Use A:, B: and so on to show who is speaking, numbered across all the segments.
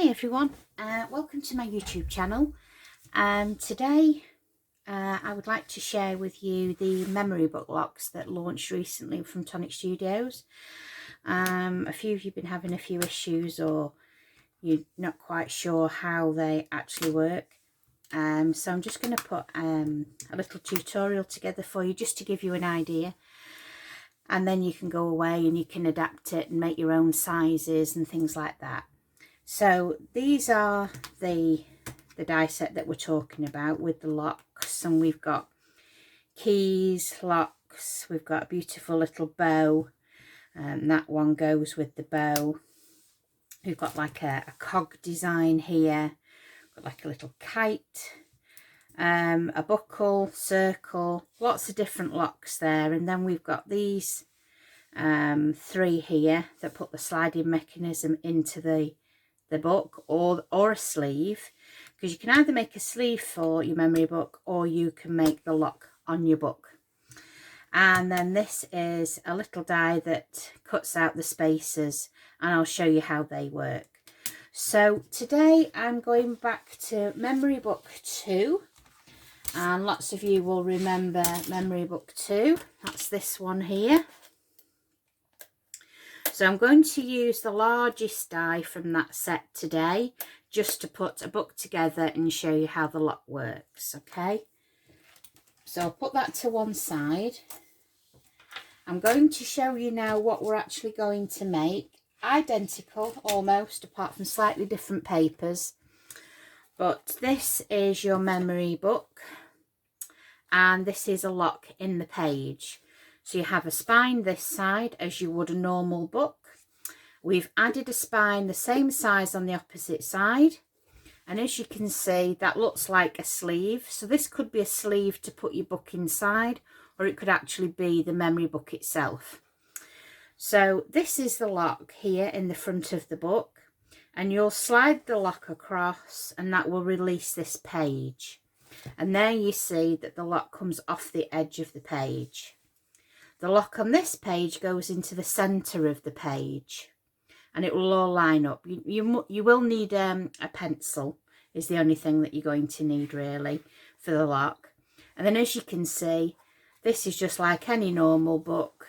A: Hi everyone, welcome to my YouTube channel. Today I would like to share with you the memory book locks that launched recently from Tonic Studios. A few of you have been having a few issues, or you're not quite sure how they actually work. So I'm just going to put a little tutorial together for you just to give you an idea. And then you can go away and you can adapt it and make your own sizes and things like that. So these are the die set that we're talking about with the locks, and we've got keys, locks, we've got a beautiful little bow, and that one goes with the bow. We've got like a cog design here, got like a little kite, a buckle, circle, lots of different locks there. And then we've got these three here that put the sliding mechanism into the book or a sleeve, because you can either make a sleeve for your memory book or you can make the lock on your book. And then this is a little die that cuts out the spaces, and I'll show you how they work. So today I'm going back to memory book 2, and lots of you will remember memory book 2. That's this one here. So I'm going to use the largest die from that set today, just to put a book together and show you how the lock works, okay? So I'll put that to one side. I'm going to show you now what we're actually going to make. Identical, almost, apart from slightly different papers. But this is your memory book, and this is a lock in the page. So you have a spine this side as you would a normal book. We've added a spine the same size on the opposite side. And as you can see, that looks like a sleeve. So this could be a sleeve to put your book inside, or it could actually be the memory book itself. So this is the lock here in the front of the book. And you'll slide the lock across, and that will release this page. And there you see that the lock comes off the edge of the page. The lock on this page goes into the centre of the page, and it will all line up. You will need a pencil, is the only thing that you're going to need really for the lock. And then as you can see, this is just like any normal book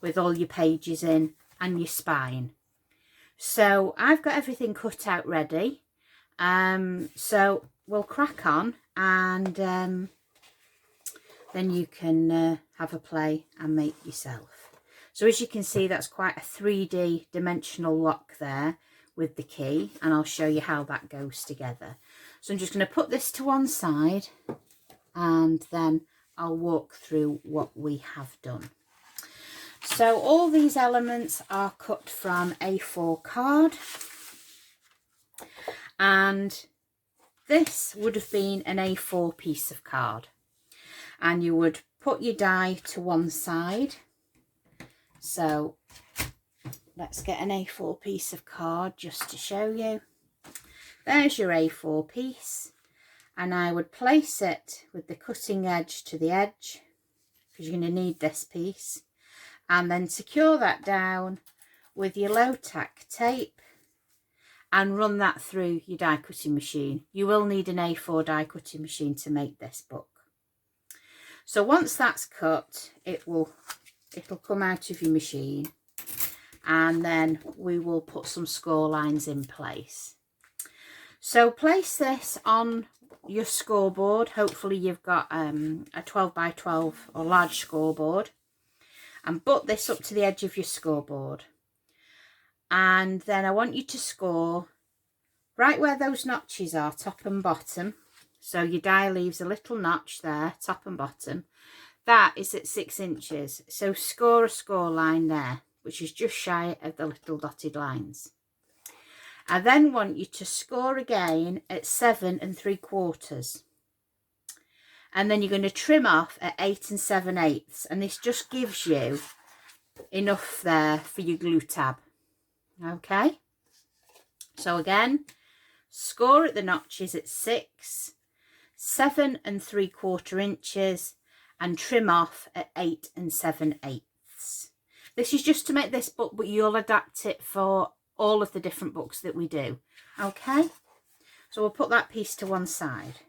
A: with all your pages in and your spine. So I've got everything cut out ready. So we'll crack on, and then you can have a play and make yourself. So as you can see, that's quite a 3D dimensional lock there with the key, and I'll show you how that goes together. So I'm just going to put this to one side, and then I'll walk through what we have done. So all these elements are cut from A4 card, and this would have been an A4 piece of card. And you would put your die to one side. So let's get an A4 piece of card just to show you. There's your A4 piece, and I would place it with the cutting edge to the edge, because you're going to need this piece, and then secure that down with your low tack tape and run that through your die cutting machine. You will need an A4 die cutting machine to make this book. So once that's cut, it'll come out of your machine, and then we will put some score lines in place. So place this on your scoreboard. Hopefully you've got a 12 by 12 or large scoreboard, and butt this up to the edge of your scoreboard. And then I want you to score right where those notches are, top and bottom. So your die leaves a little notch there, top and bottom. That is at 6 inches. So score a score line there, which is just shy of the little dotted lines. I then want you to score again at 7 3/4. And then you're going to trim off at 8 7/8. And this just gives you enough there for your glue tab. Okay. So again, score at the notches at 6, 7 3/4 inches, and trim off at 8 7/8. This is just to make this book, but you'll adapt it for all of the different books that we do. Okay, so we'll put that piece to one side.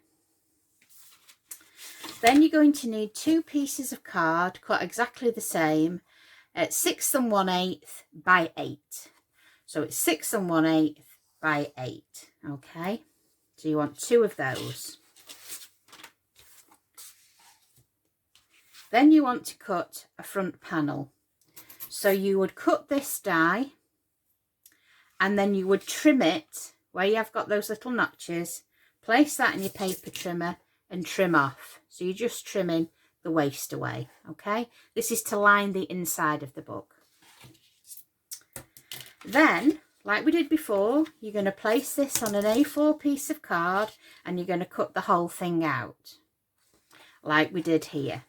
A: Then you're going to need 2 pieces of card cut exactly the same at 6 1/8 by 8. So it's 6 1/8 by 8. Okay, so you want 2 of those. Then you want to cut a front panel. So you would cut this die and then you would trim it where you have got those little notches. Place that in your paper trimmer and trim off. So you're just trimming the waste away. Okay, this is to line the inside of the book. Then, like we did before, you're going to place this on an A4 piece of card and you're going to cut the whole thing out like we did here.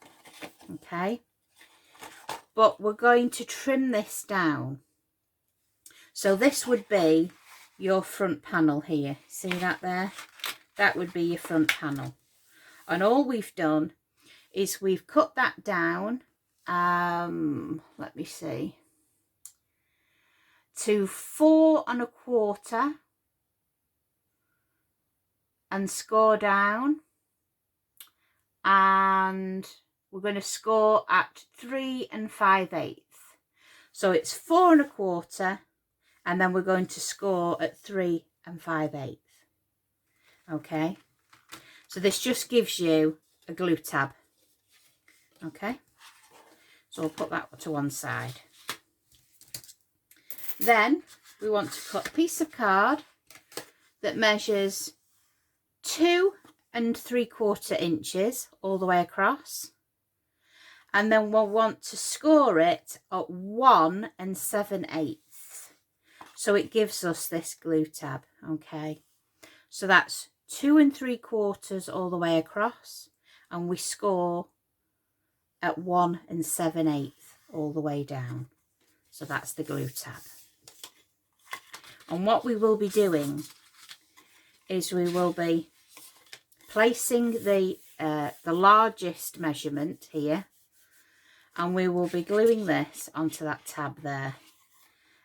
A: Okay, but we're going to trim this down. So this would be your front panel here. See that there? That would be your front panel. And all we've done is we've cut that down, let me see, to 4 1/4 and score down, and we're going to score at 3 5/8. So it's 4 1/4 and then we're going to score at 3 5/8. Okay, so this just gives you a glue tab. Okay, so we'll put that to one side. Then we want to cut a piece of card that measures 2 3/4 inches all the way across, and then we'll want to score it at 1 7/8. So it gives us this glue tab. Okay, so that's 2 3/4 all the way across, and we score at 1 7/8 all the way down. So that's the glue tab. And what we will be doing is we will be placing the largest measurement here, and we will be gluing this onto that tab there,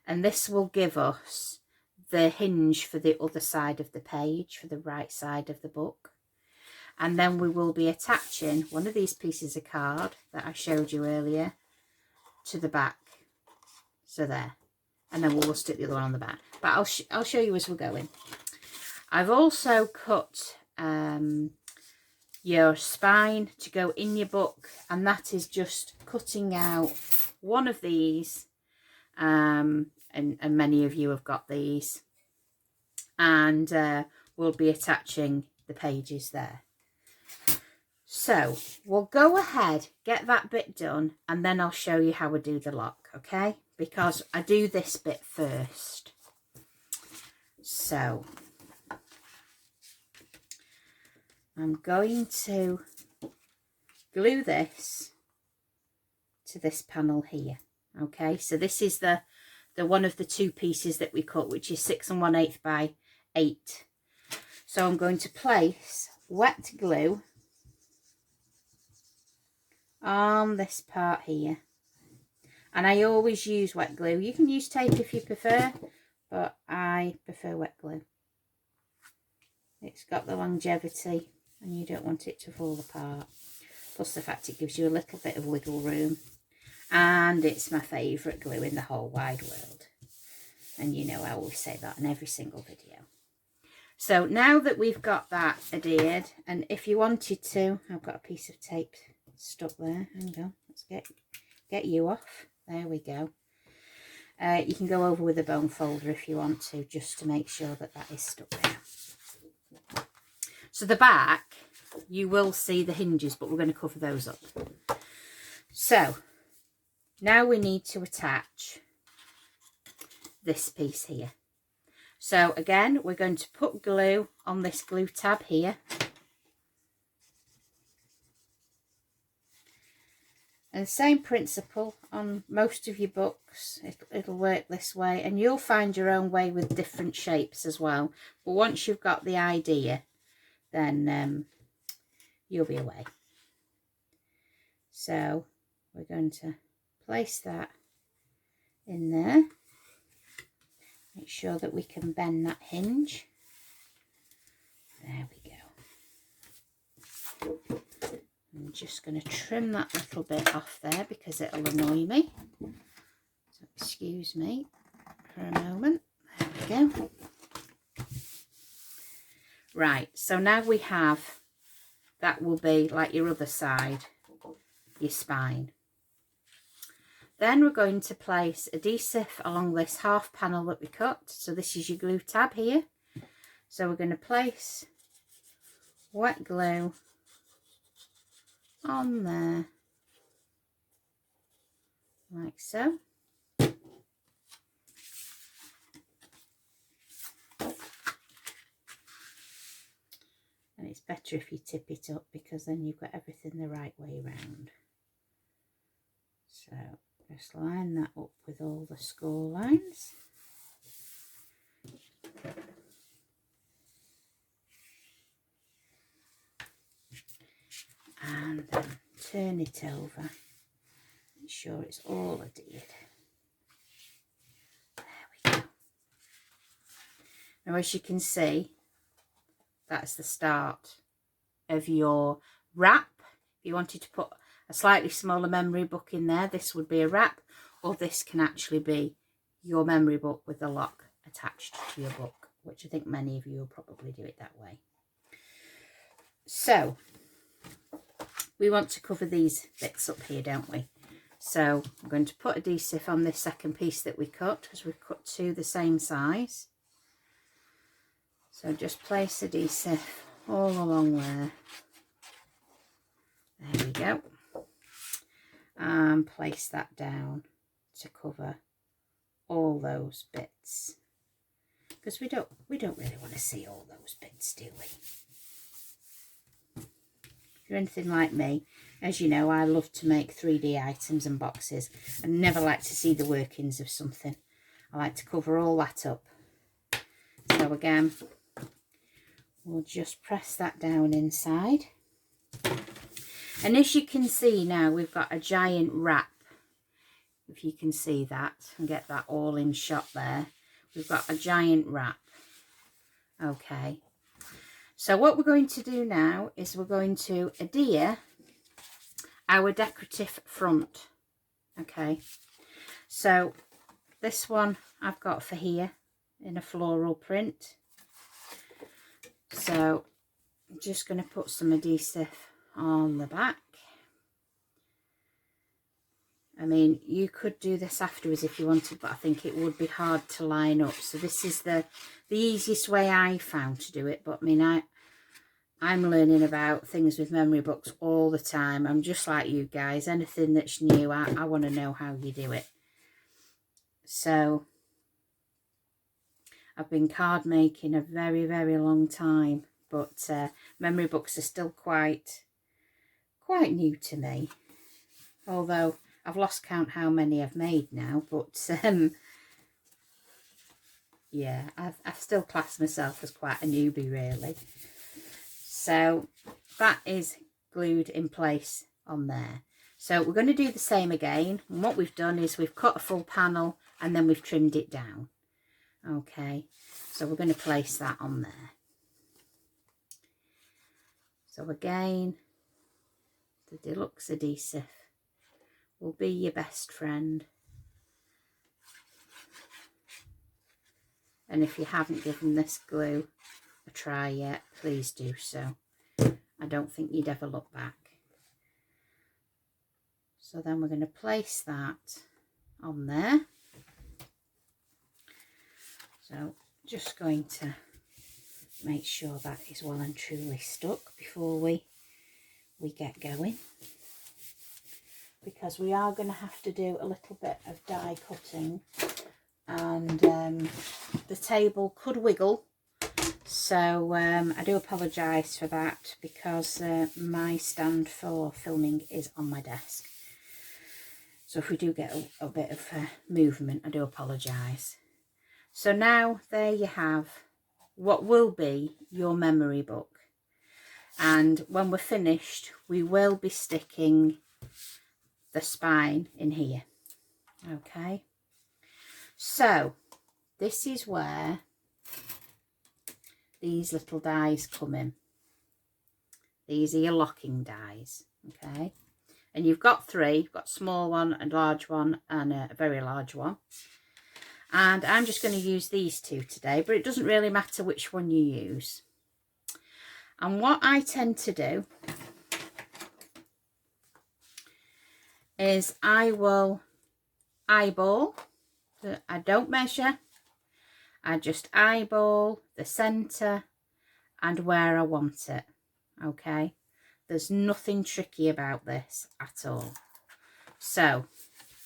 A: and this will give us the hinge for the other side of the page, for the right side of the book. And then we will be attaching one of these pieces of card that I showed you earlier to the back, so there, and then we'll stick the other one on the back, but I'll show you as we're going. I've also cut your spine to go in your book, and that is just cutting out one of these, and many of you have got these, and we'll be attaching the pages there. So we'll go ahead, get that bit done, and then I'll show you how I do the lock, okay? Because I do this bit first. So I'm going to glue this to this panel here. Okay, so this is the one of the 2 pieces that we cut, which is 6 1/8 by 8. So I'm going to place wet glue on this part here, and I always use wet glue. You can use tape if you prefer, but I prefer wet glue. It's got the longevity and you don't want it to fall apart, plus the fact it gives you a little bit of wiggle room, and it's my favourite glue in the whole wide world, and you know I always say that in every single video. So now that we've got that adhered, and if you wanted to, I've got a piece of tape stuck there. Hang on, let's get you off. There we go. You can go over with a bone folder if you want to, just to make sure that that is stuck there. So the back, you will see the hinges, but we're going to cover those up. So now we need to attach this piece here. So again, we're going to put glue on this glue tab here. And same principle on most of your books, it'll work this way, and you'll find your own way with different shapes as well. But once you've got the idea, then you'll be away. So we're going to place that in there, Make sure that we can bend that hinge. There we go. I'm just going to trim that little bit off there because it'll annoy me. So excuse me for a moment. There we go. Right, so now we have, that will be like your other side, your spine. Then we're going to place adhesive along this half panel that we cut. So this is your glue tab here. So we're going to place wet glue on there, like so. And it's better if you tip it up because then you've got everything the right way round. So just line that up with all the score lines. And then turn it over. Make sure it's all adhered. There we go. Now as you can see, that's the start of your wrap. If you wanted to put a slightly smaller memory book in there, this would be a wrap, or this can actually be your memory book with the lock attached to your book, which I think many of you will probably do it that way. So we want to cover these bits up here, don't we? So I'm going to put adhesive on this second piece that we cut, as we've cut two the same size. So just place adhesive all along there. There we go. And place that down to cover all those bits. Because we don't really want to see all those bits, do we? If you're anything like me, as you know, I love to make 3D items and boxes. I never like to see the workings of something. I like to cover all that up. So again, we'll just press that down inside. And as you can see now, we've got a giant wrap. If you can see that and get that all in shot there. We've got a giant wrap. Okay. So what we're going to do now is we're going to adhere our decorative front. Okay. So this one I've got for here in a floral print. So I'm just going to put some adhesive on the back. I mean, you could do this afterwards if you wanted, but I think it would be hard to line up. So this is the easiest way I found to do it. But I mean, I'm learning about things with memory books all the time. I'm just like you guys. Anything that's new, I want to know how you do it. So I've been card making a very, very long time, but memory books are still quite new to me. Although I've lost count how many I've made now, but yeah, I still class myself as quite a newbie, really. So that is glued in place on there. So we're going to do the same again. And what we've done is we've cut a full panel and then we've trimmed it down. Okay, so we're going to place that on there. So again, the deluxe adhesive will be your best friend. And if you haven't given this glue a try yet, please do so. I don't think you'd ever look back. So then we're going to place that on there. So just going to make sure that is well and truly stuck before we get going, because we are going to have to do a little bit of die cutting, and the table could wiggle, so I do apologise for that, because my stand for filming is on my desk. So if we do get a bit of movement, I do apologise. So now there you have what will be your memory book. And when we're finished, we will be sticking the spine in here. Okay. So this is where these little dies come in. These are your locking dies, okay? And you've got 3. You've got a small one, a large one, and a very large one. And I'm just going to use these 2 today, but it doesn't really matter which one you use. And what I tend to do is I will eyeball. I don't measure. I just eyeball the centre and where I want it. Okay, there's nothing tricky about this at all. So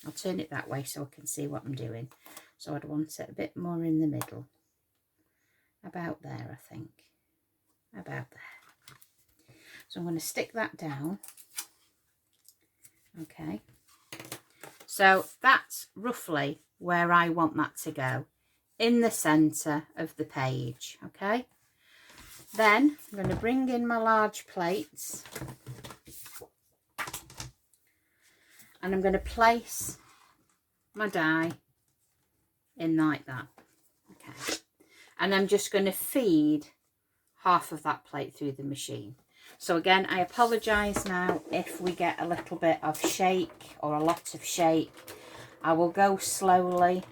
A: I'll turn it that way so I can see what I'm doing. So I'd want it a bit more in the middle, about there, I think, about there. So I'm going to stick that down. Okay, so that's roughly where I want that to go, in the centre of the page. Okay, then I'm going to bring in my large plates and I'm going to place my die in like that. Okay, and I'm just going to feed half of that plate through the machine. So again, I apologise now if we get a little bit of shake or a lot of shake. I will go slowly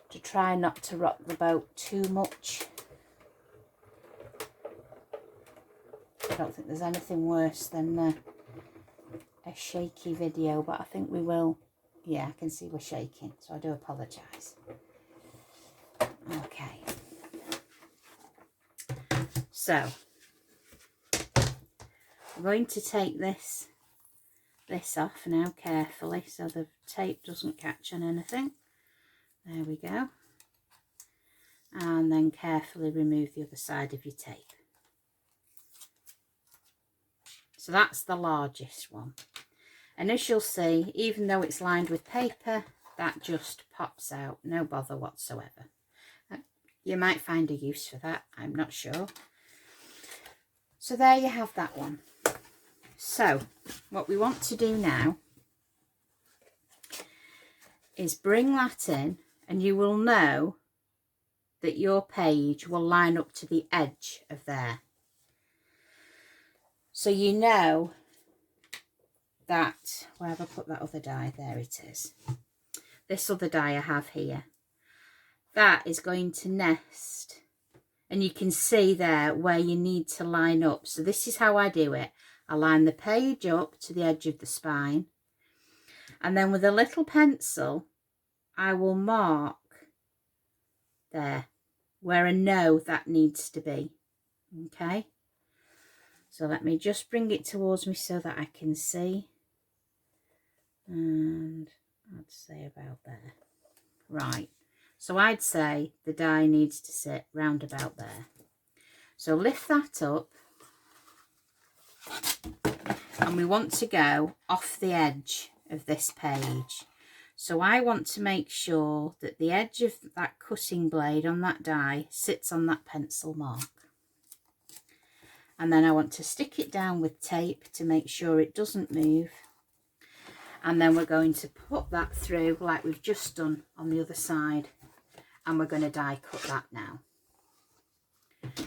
A: to try not to rock the boat too much. I don't think there's anything worse than a shaky video, but I think we will. Yeah, I can see we're shaking, so I do apologise. Okay, so I'm going to take this off now carefully so the tape doesn't catch on anything. There we go. And then carefully remove the other side of your tape. So that's the largest one. And as you'll see, even though it's lined with paper, that just pops out, no bother whatsoever. You might find a use for that, I'm not sure. So there you have that one. So what we want to do now is bring that in, and you will know that your page will line up to the edge of there. So you know that, where have I put that other die? There it is. This other die I have here. That is going to nest, and you can see there where you need to line up. So this is how I do it. I line the page up to the edge of the spine, and then with a little pencil I will mark there where I know that needs to be. Okay, so let me just bring it towards me so that I can see, and I'd say about there. Right, so I'd say the die needs to sit round about there. So lift that up, and we want to go off the edge of this page. So I want to make sure that the edge of that cutting blade on that die sits on that pencil mark. And then I want to stick it down with tape to make sure it doesn't move. And then we're going to put that through like we've just done on the other side. And we're going to die cut that now.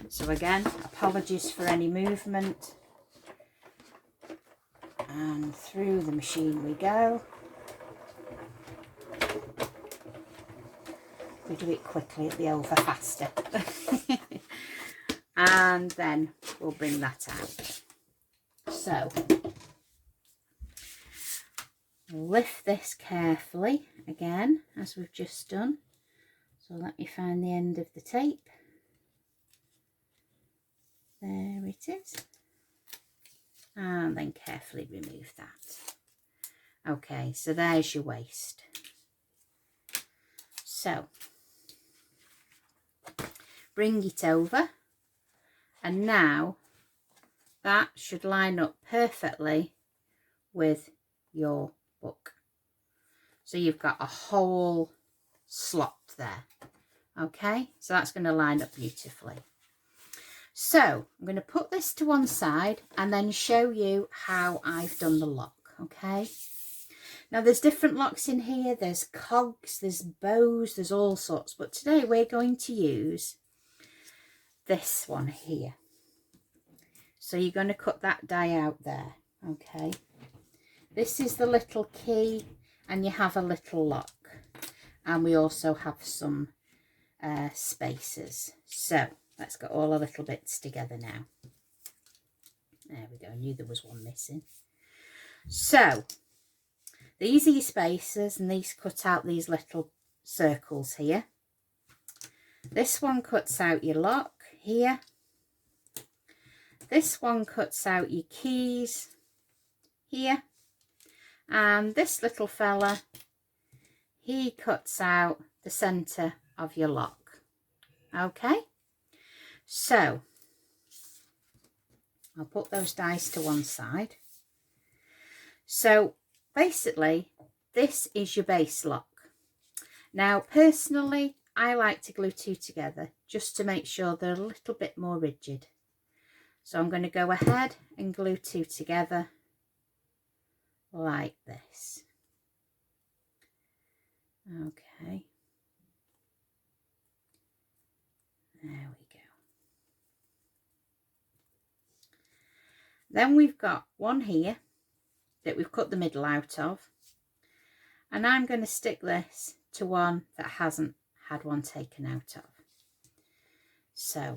A: So again, apologies for any movement. And through the machine we go. If we do it quickly, it'll be over faster. And then we'll bring that out. So lift this carefully again, as we've just done. So let me find the end of the tape. There it is. And then carefully remove that. Okay, so there's your waist. So bring it over, and now that should line up perfectly with your book. So you've got a whole slot there. Okay, so that's going to line up beautifully. So I'm going to put this to one side and then show you how I've done the lock. Okay, Now there's different locks in here, there's cogs, there's bows, there's all sorts, but today we're going to use this one here. So you're going to cut that die out there, okay? This is the little key, and you have a little lock, and we also have some spacers. So let's get all our little bits together now. There we go, I knew there was one missing. So these are your spacers, and these cut out these little circles here. This one cuts out your lock here. This one cuts out your keys here. And this little fella, he cuts out the centre of your lock. Okay, so I'll put those dies to one side. So basically, this is your base lock. Now, personally, I like to glue two together just to make sure they're a little bit more rigid. So I'm going to go ahead and glue two together like this. Okay. There we go. Then we've got one here that we've cut the middle out of, and I'm going to stick this to one that hasn't had one taken out of. So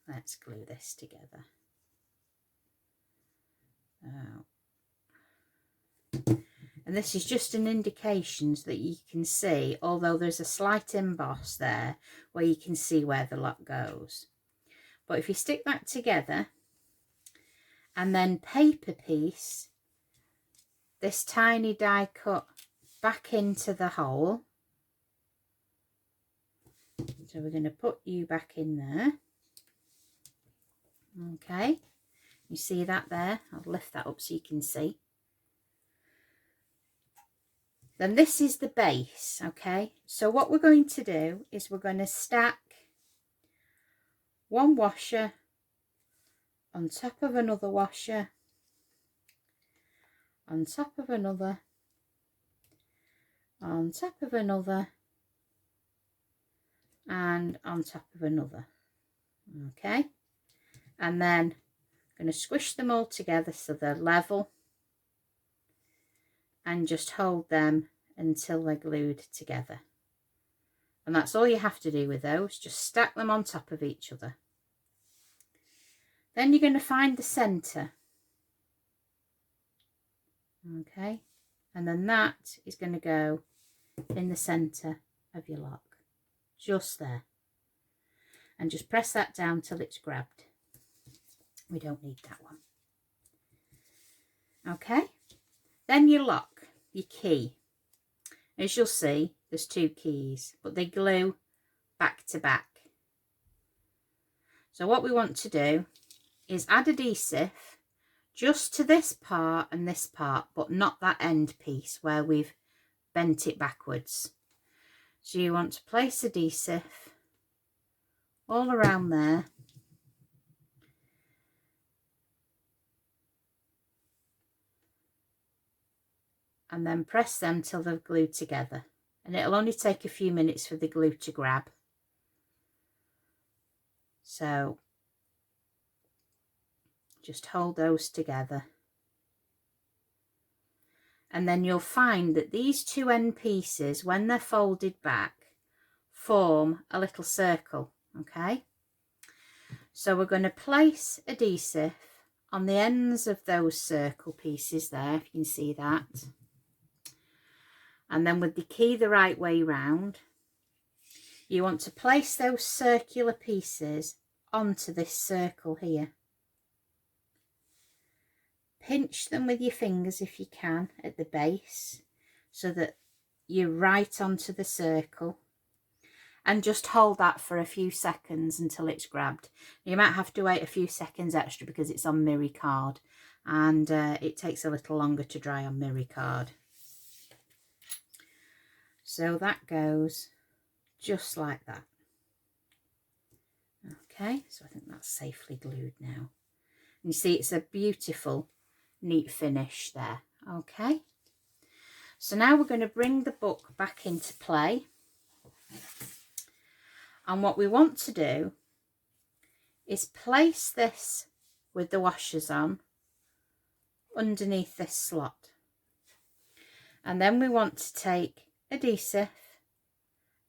A: let's glue this together. And this is just an indication so that you can see, although there's a slight emboss there where you can see where the lock goes. But if you stick that together and then paper piece this tiny die cut back into the hole. So we're going to put you back in there. Okay, you see that there? I'll lift that up so you can see. Then this is the base, okay? So what we're going to do is we're going to stack one washer on top of another washer, on top of another, on top of another, and on top of another, okay? And then I'm going to squish them all together so they're level, and just hold them until they're glued together. And that's all you have to do with those, just stack them on top of each other. Then you're going to find the centre, okay, and then that is going to go in the centre of your lock, just there, and just press that down till it's grabbed. We don't need that one. Okay, then your lock, your key. As you'll see, there's two keys, but they glue back to back. So what we want to do is add adhesive just to this part and this part, but not that end piece where we've bent it backwards. So you want to place adhesive all around there. And then press them till they're glued together. And it'll only take a few minutes for the glue to grab. So just hold those together. And then you'll find that these two end pieces, when they're folded back, form a little circle, okay? So we're going to place adhesive on the ends of those circle pieces there, if you can see that. And then with the key the right way round, you want to place those circular pieces onto this circle here. Pinch them with your fingers if you can at the base so that you're right onto the circle, and just hold that for a few seconds until it's grabbed. You might have to wait a few seconds extra because it's on mirror card, and it takes a little longer to dry on mirror card. So that goes just like that. Okay, so I think that's safely glued now. And you see it's a beautiful, neat finish there. Okay, so now we're going to bring the book back into play, and what we want to do is place this with the washers on underneath this slot, and then we want to take adhesive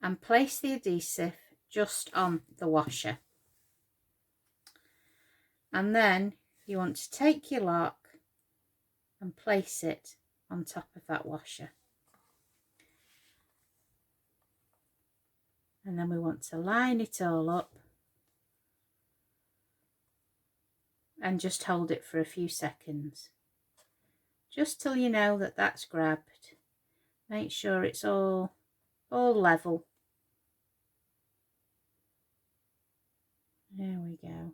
A: and place the adhesive just on the washer, and then you want to take your lock and place it on top of that washer, and then we want to line it all up and just hold it for a few seconds, just till you know that that's grabbed. Make sure it's all level. There we go.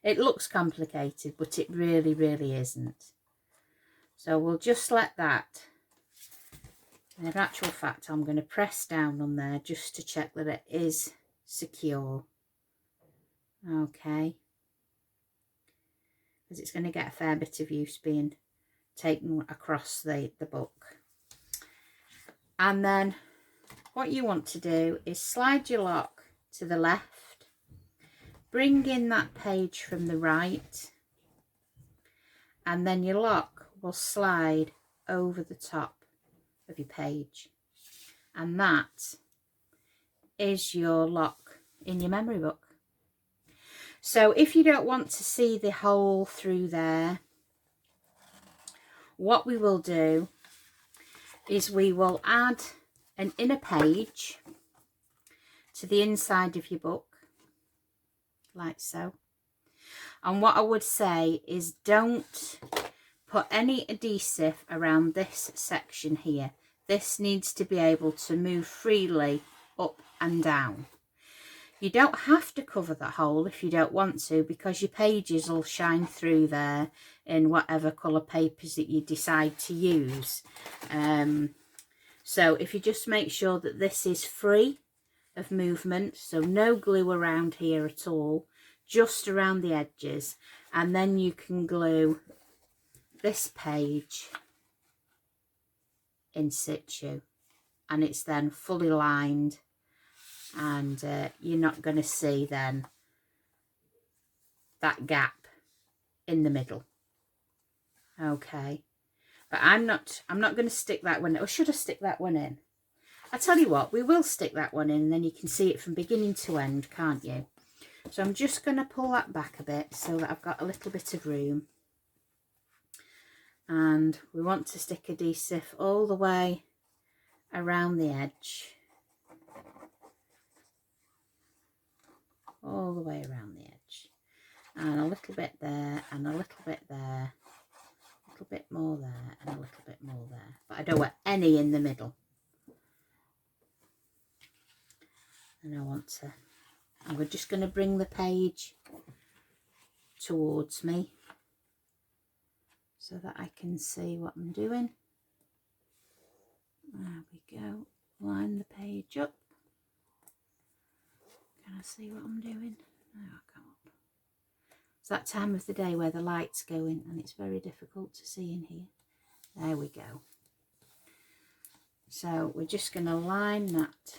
A: It looks complicated, but it really, really isn't. So we'll just let that. And in actual fact, I'm going to press down on there just to check that it is secure. Okay. Because it's going to get a fair bit of use being taken across the book. And then what you want to do is slide your lock to the left, bring in that page from the right, and then your lock will slide over the top of your page, and that is your lock in your memory book. So if you don't want to see the hole through there, what we will do is we will add an inner page to the inside of your book, like so. And what I would say is don't put any adhesive around this section here. This needs to be able to move freely up and down. You don't have to cover that hole if you don't want to, because your pages will shine through there in whatever colour papers that you decide to use. So if you just make sure that this is free of movement, so no glue around here at all, just around the edges, and then you can glue this page in situ, and it's then fully lined, and you're not going to see then that gap in the middle. Okay, but I'm not going to stick that one, or should I stick that one in? I tell you what, we will stick that one in, and then you can see it from beginning to end, can't you? So I'm just going to pull that back a bit so that I've got a little bit of room. And we want to stick adhesive all the way around the edge. All the way around the edge. And a little bit there, and a little bit there. A little bit more there, and a little bit more there. But I don't want any in the middle. And I'm just going to bring the page towards me so that I can see what I'm doing. There we go. Line the page up. Can I see what I'm doing? No, I can't. It's that time of the day where the light's going and it's very difficult to see in here. There we go. So we're just going to line that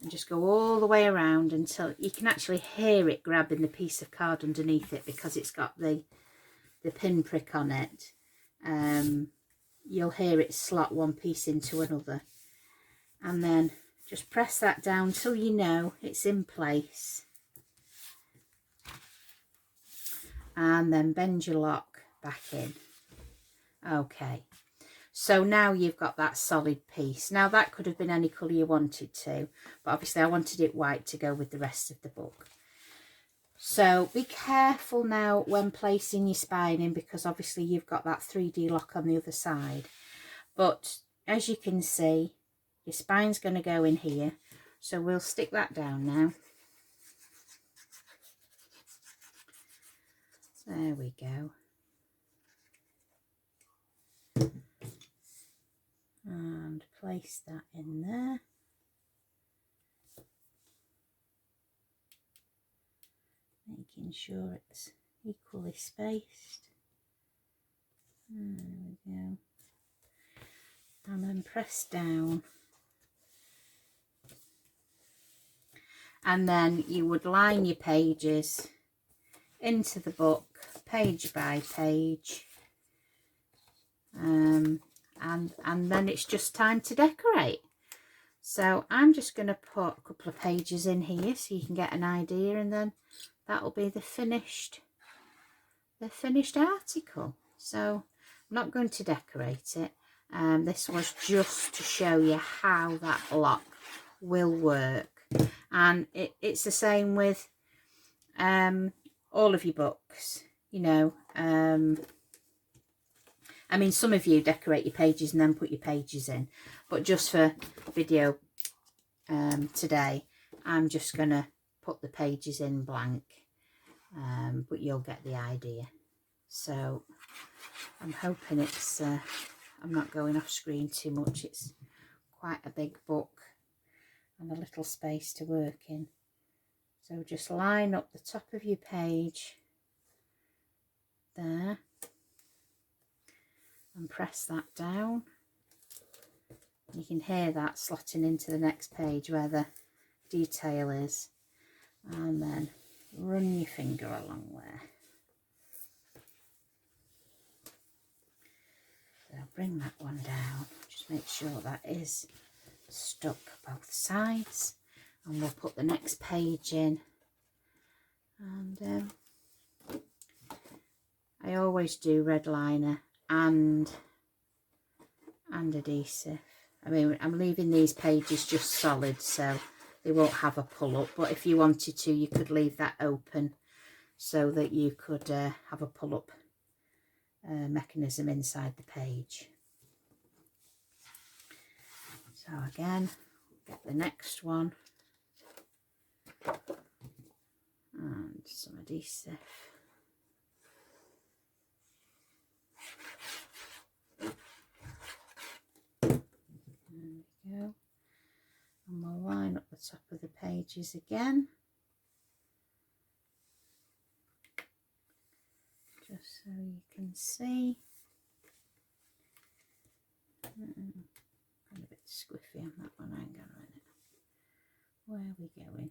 A: and just go all the way around until you can actually hear it grabbing the piece of card underneath it, because it's got the pinprick on it. You'll hear it slot one piece into another, and then just press that down till you know it's in place, and then bend your lock back in. Okay, so now you've got that solid piece. Now that could have been any colour you wanted to, but obviously I wanted it white to go with the rest of the book. So be careful now when placing your spine in, because obviously you've got that 3D lock on the other side. But as you can see, your spine's going to go in here. So we'll stick that down now. There we go. And place that in there. Making sure it's equally spaced. There we go. And then press down. And then you would line your pages into the book, page by page. And then it's just time to decorate. So I'm just going to put a couple of pages in here so you can get an idea, and then that'll be the finished article. So I'm not going to decorate it. This was just to show you how that block will work, and it's the same with all of your books, you know. I mean, some of you decorate your pages and then put your pages in, but just for video today, I'm just going to put the pages in blank, but you'll get the idea. So I'm hoping it's, I'm not going off screen too much. It's quite a big book and a little space to work in. So just line up the top of your page there and press that down. You can hear that slotting into the next page where the detail is, and then run your finger along there. So bring that one down, just make sure that is stuck both sides, and we'll put the next page in. And I always do red liner and adhesive. I mean, I'm leaving these pages just solid so they won't have a pull up, but if you wanted to, you could leave that open so that you could have a pull up mechanism inside the page. So again, get the next one and some adhesive. Go, and we'll line up the top of the pages again, just so you can see. Got a bit squiffy on that one. Hang on a minute. Where are we going?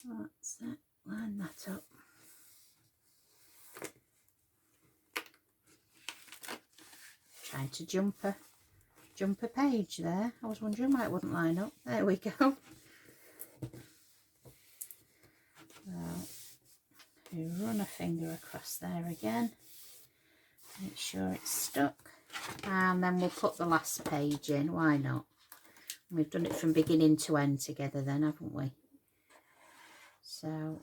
A: That's it. Line that up. Trying to jump a page there. I was wondering why it wouldn't line up. There we go. Well, you run a finger across there again. Make sure it's stuck. And then we'll put the last page in. Why not? We've done it from beginning to end together then, haven't we? So,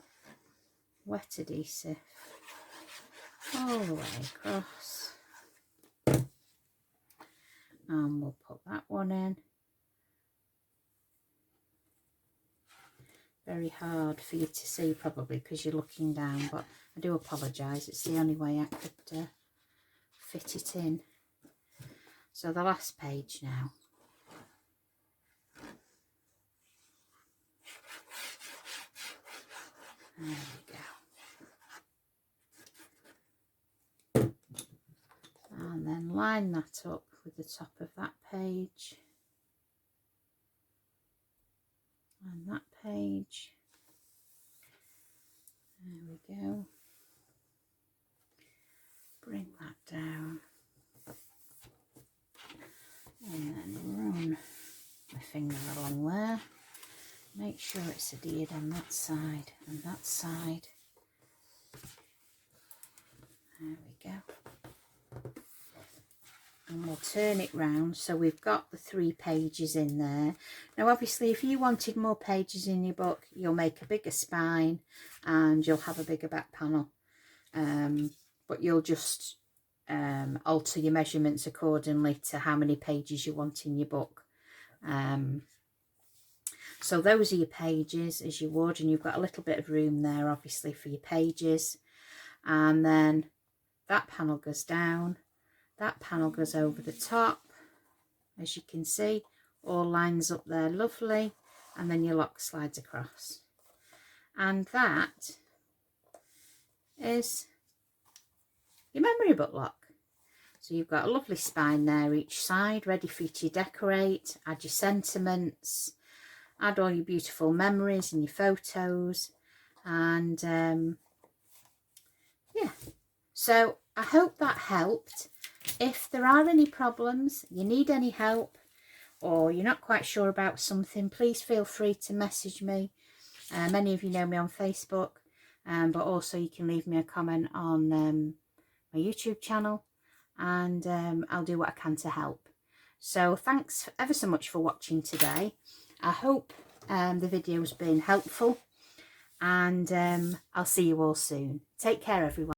A: wet adhesive all the way across. And we'll put that one in. Very hard for you to see probably because you're looking down, but I do apologise. It's the only way I could fit it in. So the last page now. There we go. And then line that up with the top of that page and that page. There we go. Bring that down and then run my finger along there. Make sure it's adhered on that side and that side. There we go. And we'll turn it round so we've got the 3 pages in there. Now obviously if you wanted more pages in your book, you'll make a bigger spine and you'll have a bigger back panel, but you'll just alter your measurements accordingly to how many pages you want in your book. So those are your pages as you would, and you've got a little bit of room there obviously for your pages. And then that panel goes down. That panel goes over the top, as you can see, all lines up there lovely, and then your lock slides across. And that is your memory book lock. So you've got a lovely spine there each side, ready for you to decorate, add your sentiments, add all your beautiful memories and your photos. And yeah, so I hope that helped. If there are any problems, you need any help, or you're not quite sure about something, please feel free to message me. Many of you know me on Facebook, but also you can leave me a comment on my YouTube channel, and I'll do what I can to help. So thanks ever so much for watching today. I hope the video's been helpful, and I'll see you all soon. Take care, everyone.